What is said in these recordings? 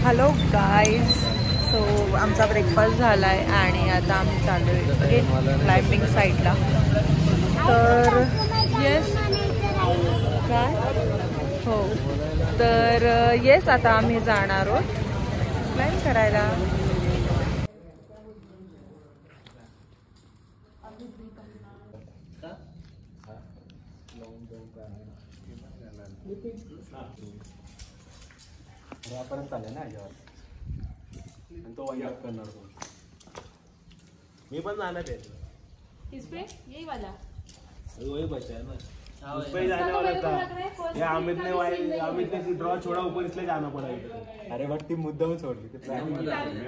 Hello guys, so आमचा breakfast झाला आहे आणि आता आम्ही चाललो आहे क्लाइम्बिंग साईडला. तर येस काय हो, तर येस आता आम्ही जाणार आहोत क्लाइम्ब करायला. पर्यंत चालले ना याच्यावर तो वयात करणार तो. मी पण जाणार आहे इस पे यही वाला वही बचा है ना. उस पे जाने वाला था ये अमित ने ड्रॉ छोड़ा, ऊपर इसलिए जाना पड़ा. अरे बट ती मुद्दाम छोड़ली ते प्लॅनिंग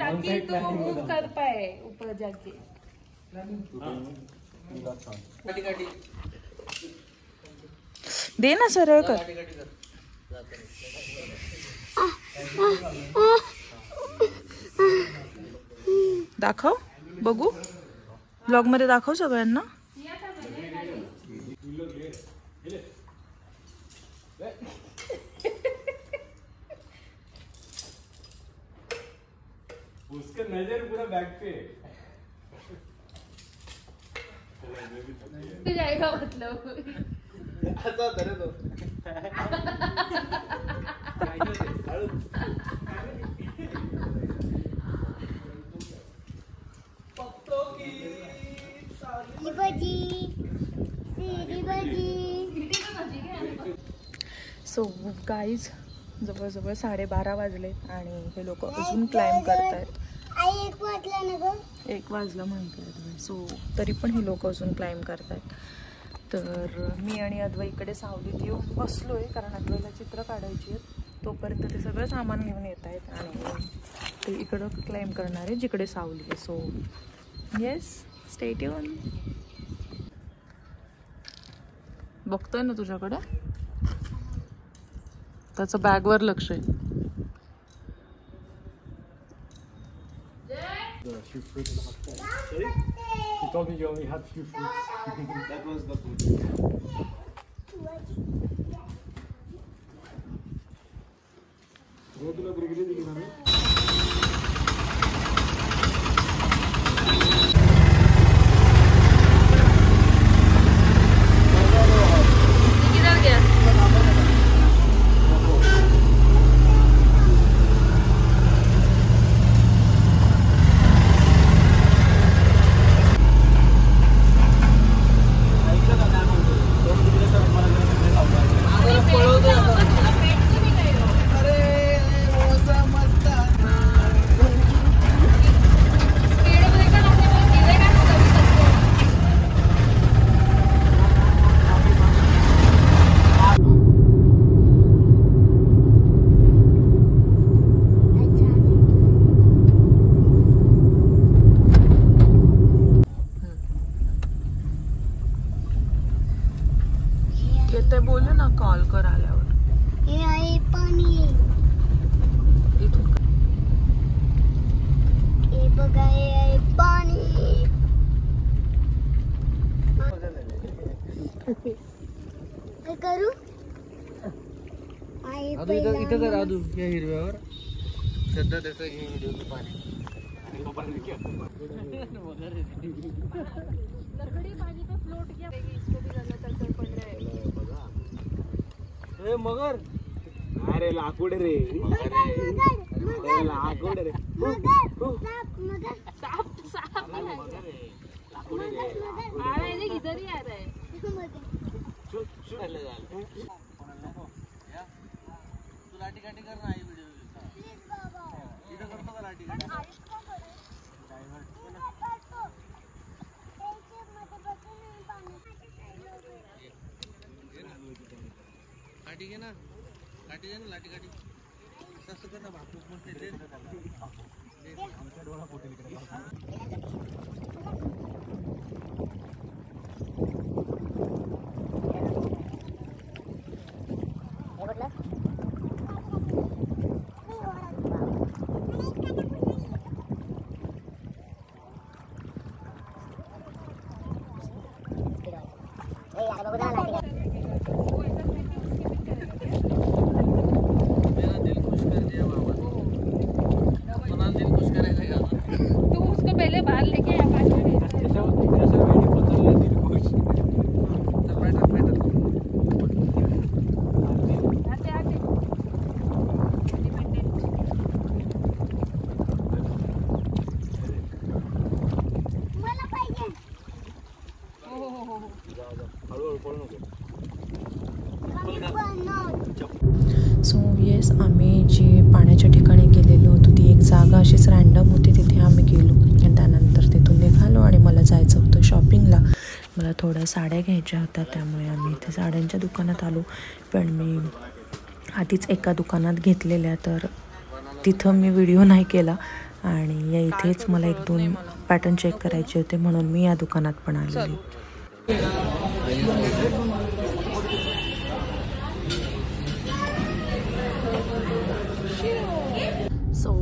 ताकि तो मूव कर पाए ऊपर जाके. दे ना सरळ कर. दाखव बघू, ब्लॉग मध्ये दाखव सगळ्यांना. उसका नजर पूरा बैक पे जाएगा मतलब ऐसा करे तो. सो गाईज, जवळजवळ 12:30 वाजले आणि हे लोक अजून क्लाइम्ब करतायत. 1 वाजलं म्हणतात. सो तरी पण हे लोक अजून क्लाइम्ब करतायत. तर मी आणि अद्वै इकडे सावलीत येऊन बसलोय, कारण अद्वैला चित्र काढायची आहेत. तोपर्यंत ते सगळं सामान घेऊन येत आहेत आणि ते इकडं क्लाइम्ब करणार आहे जिकडे सावली आहे. So yes, stay tune. बघतोय ना तुझ्याकडे, त्याचं बॅगवर लक्ष आहे. ते बोलू ना, कॉल कर आल्यावर. हे आहे पाणी, इथून हे बघा, हे आहे पाणी. काय करू? इथं तर आदू या हिरव्यावर सध्या त्याचं हे व्हिडिओ पाणी लकड़ी पानी पे फ्लोट किया, इसको भी ज्यादा असर पड़ रहा है. ए मगर, अरे लाकूड रे, लाकूड रे, साफ लाकूड रे, आ रहा है, इधर ही आ रहा है. तू लाठी काठी कर ना व्हिडिओ इथं करतो का लाठी काठी. लाठी घे ना, लाठी घे ना, लाठी काठी तसं कर ना. भापूस म्हणते आमच्या डोळा पोटेल इकडे. सो येस, आम्ही जे पाण्याच्या ठिकाणी गेलेलो होतो ती एक जागा अशीच रँडम होती, तिथे आम्ही गेलो आणि त्यानंतर तिथून निघालो आणि मला जायचं होतं शॉपिंगला. मला थोड्या साड्या घ्यायच्या होत्या, त्यामुळे आम्ही इथे साड्यांच्या दुकानात आलो. पण मी आधीच एका दुकानात घेतलेल्या, तर तिथं मी व्हिडिओ नाही केला आणि या इथेच मला 1-2 पॅटर्न चेक करायचे होते, म्हणून मी या दुकानात पण आलेली. So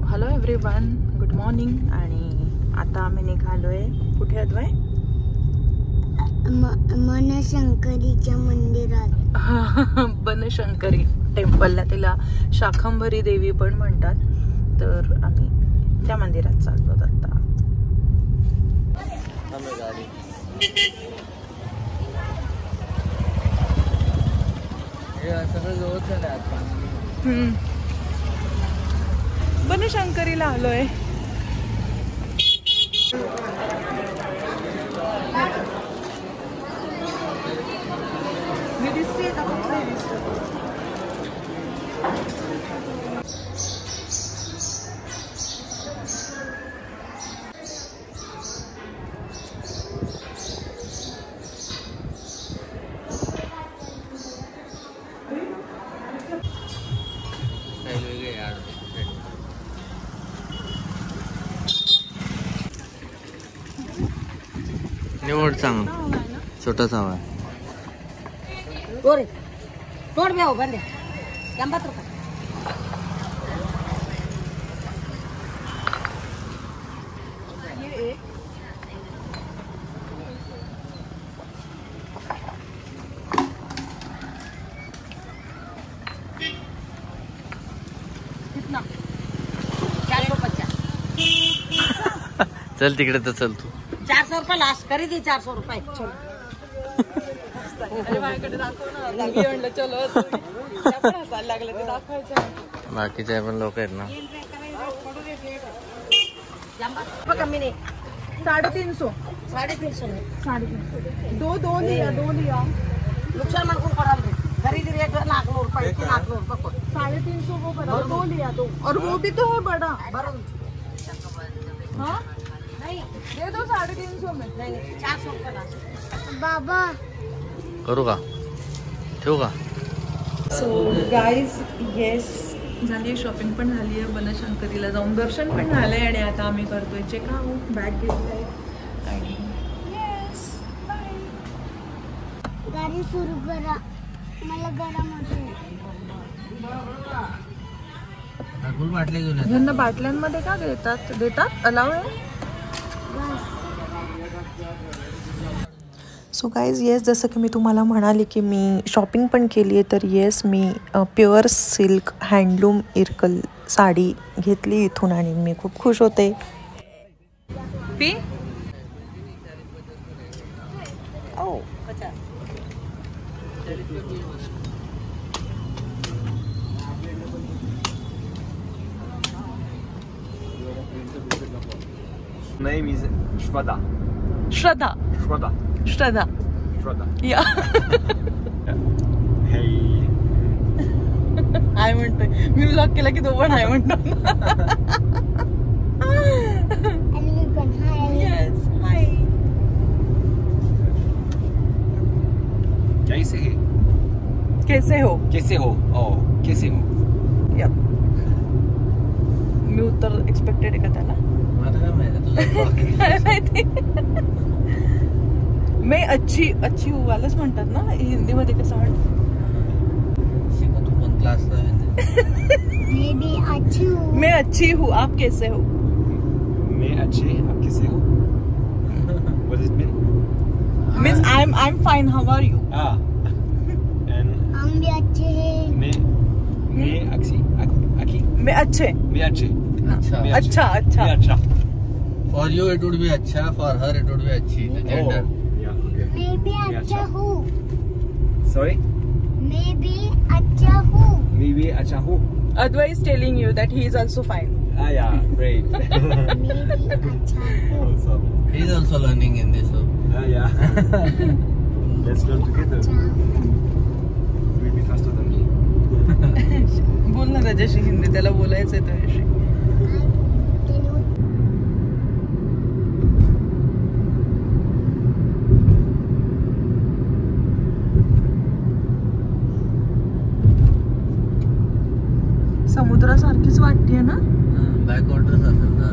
hello everyone, good morning. आणि आता आम्ही निघालोय कुठे अद्वय? मनशंकरीच्या मंदिरात. बनशंकरी टेम्पलला, तिला शाकंभरी देवी पण म्हणतात. तर आम्ही त्या मंदिरात चाललो आता. बनशंकरीला आलोय. मी दिसते का? निवड चांगला छोटासा हवा. तोड बे हो बंदे 80 रुपये. कितना 450. चल तिकडे तर चल तू. 400 रुपये लास्ट करी दी. 400 रुपये. चलो बाकीचे पण लोक आहेत ना. कमी नाही. 350. 350. दो लिया. नुकसान मन को पड़ा खरीदी रेट 1 लाख रुपए 3 लाख रुपए. 350 वो बड़ा, 2 लिया 2. और वो भी तो है बड़ा. हाँ नहीं दे दो 350 में. नहीं 400 रुपये लास्ट. बाबा करू का? ठेवू का? सो गाईज येस, झाली आहे शॉपिंग पण झाली आहे. बनशंकरीला जाऊन दर्शन पण झालं आहे आणि आता आम्ही करतोय चेकआउट. बॅग घेतलंय आणि येस बाय. गाडी सुरू करा, मला गरम होते. फुल बाटल्या घेऊन ये. ह्यांना बाटल्यांमध्ये का देतात अलाव आहे. सो गाईज येस, जसं की मी तुम्हाला म्हणाले की मी शॉपिंग पण केली आहे, तर येस मी pure silk handloom Irkal sari घेतली इथून आणि मी खूप खुश होते. P O 50. Name is Shwada. Shraddha. या Hey. हाय म्हणतोय मी. ब्लॉग केला की तो पण हाय म्हणतो. आणि मी पण हाय. Yes hi. कैसे हो? कैसे हो? यप. मी उत्तर एक्सपेक्टेड आहे का त्याला? मला काय माहिती काय माहिती. मैं अच्छी हूँ वालच म्हणतात ना हिंदीमध्ये. कसं म्हणतात? शिकू तू पण क्लासला. मैं भी अच्छी हूँ. मैं अच्छी हूँ, आप कैसे हो? मैं अच्छे, आप कैसे हो? What does it mean? Means I'm fine, how are you? And हम भी अच्छे हैं. मैं अच्छी. मैं अच्छे. अच्छा. For you it would be अच्छा, for her it would be अच्छी. The gender. Yeah, okay. मैं भी अच्छा हूँ. Sorry? मैं भी अच्छा हूँ. मैं भी अच्छा हूँ. Advai is telling you that he is also fine. Yeah, great. मैं भी अच्छा हूँ. Also. He is also learning in this. So. Yeah. Let's learn together. अच्छा हूँ. We माझ्याशी हिंदी, त्याला बोलायचंय तुझ्याशी. समुद्रासारखीच वाटतेय ना. बॅकवॉटर्स असेल तर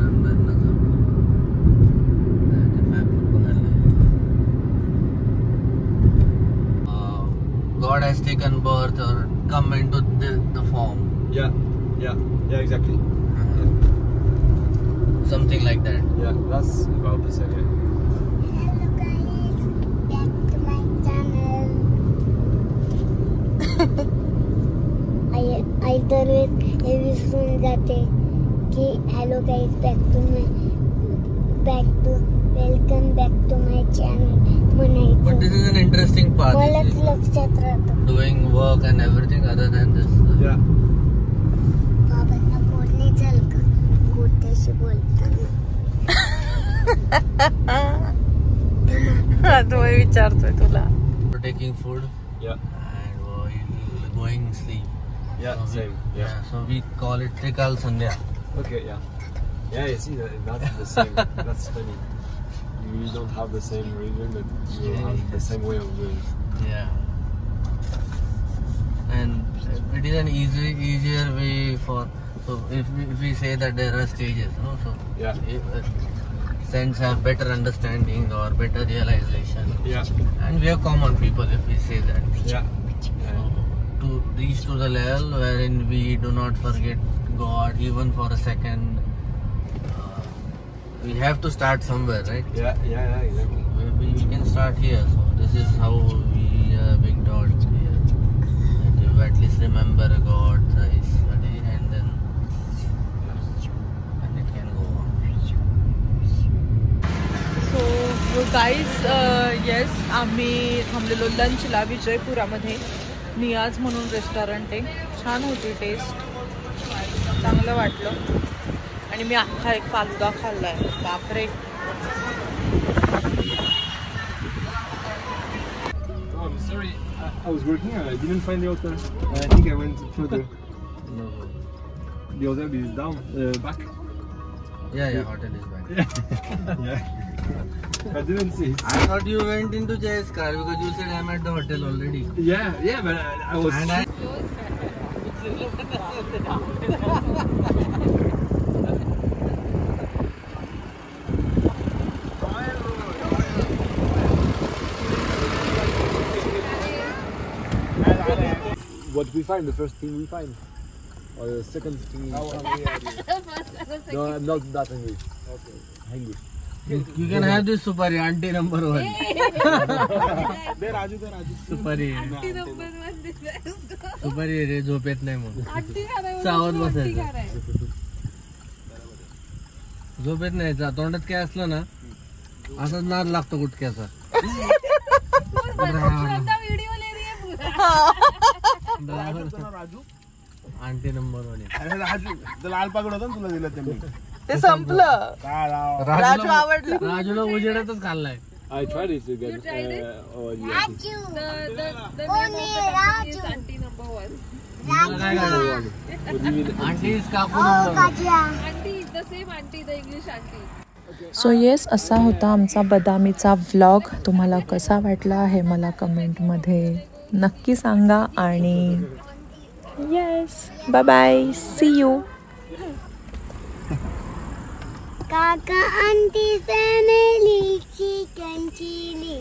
God has taken birth or come into the form. Yeah, exactly. Something like that. Yeah, that's about the same. Hello guys, back to my channel. I दरवेळेस हे विसरून जाते की hello guys welcome back to my channel म्हणायचं. But this is an interesting part. मलाच लक्षात राहतं. Doing work and everything other than this. Yeah. बाबांना बोलणे चाल का गोट्याशी बोलताना. अद्वै विचारतोय तुला. We're taking food Yeah. and we're going sleep. Yeah, So same. Yeah, so we call it Trikal Sandhya. Okay, yeah. Yeah, you see, that's the same. That's funny. You don't have the same reason, but you have the same way of doing it. Yeah. And it is an easier way for, so if we say that there are stages, no? So Yeah. if, saints have better understanding or better realization. Yeah. And we are common people if we say that. Yeah. So, to reach to the level wherein we do not forget God even for a second, we have to start somewhere, right? Yeah, exactly. We can start here. So this is how we are being taught here. That you at least remember God thrice a day, and then and it can go on. So guys yes, आम्ही थांबलेलो लंचला विजयपुरामध्ये. नियाज म्हणून restaurant आहे. छान होती taste, चांगलं वाटलं. आणि मी अख्खा एक फालुदा खाल्लाय. बापरे. Oh, I'm sorry. I was working and I didn't find the hotel. I think I went further. No. The hotel is down, back. Yeah, hotel is back. Yeah. I didn't see it. I thought you went into Jay's car because you said I'm at the hotel already. Yeah, but I was. And I. What we find, the first thing we find, or the second thing we find. No, I'm not that hungry. Okay. Hungry. You can have this supari, auntie number 1. supari. supari रे झोपेत नाही मग. सावध बसायचं. झोपेत नाही जा. तोंडात काय असलं ना असाच नाद लागतो गुटक्याचा. Aunty number 1. अरे राजू, लाल पागड होता ना तुला दिलं त्यांनी. ते संपलं. राजू आवडलं. राजूला उजेडातच खाल्लाय. I tried it again. You tried it? Oh, yeah. Raju The name Oh, of the nee, company Raju. is Auntie Number 1. काय राजू करायचं? What do you mean? Auntie is काकू ओ नंबर 1. काजिया. Auntie is the same auntie, the English auntie. So yes, असा होता आमचा बदामीचा vlog. तुम्हाला कसा वाटला हे मला कमेंटमध्ये नक्की सांगा. आणि yes, bye bye, see you. काका आंटी फॅमिली चिकन चिली.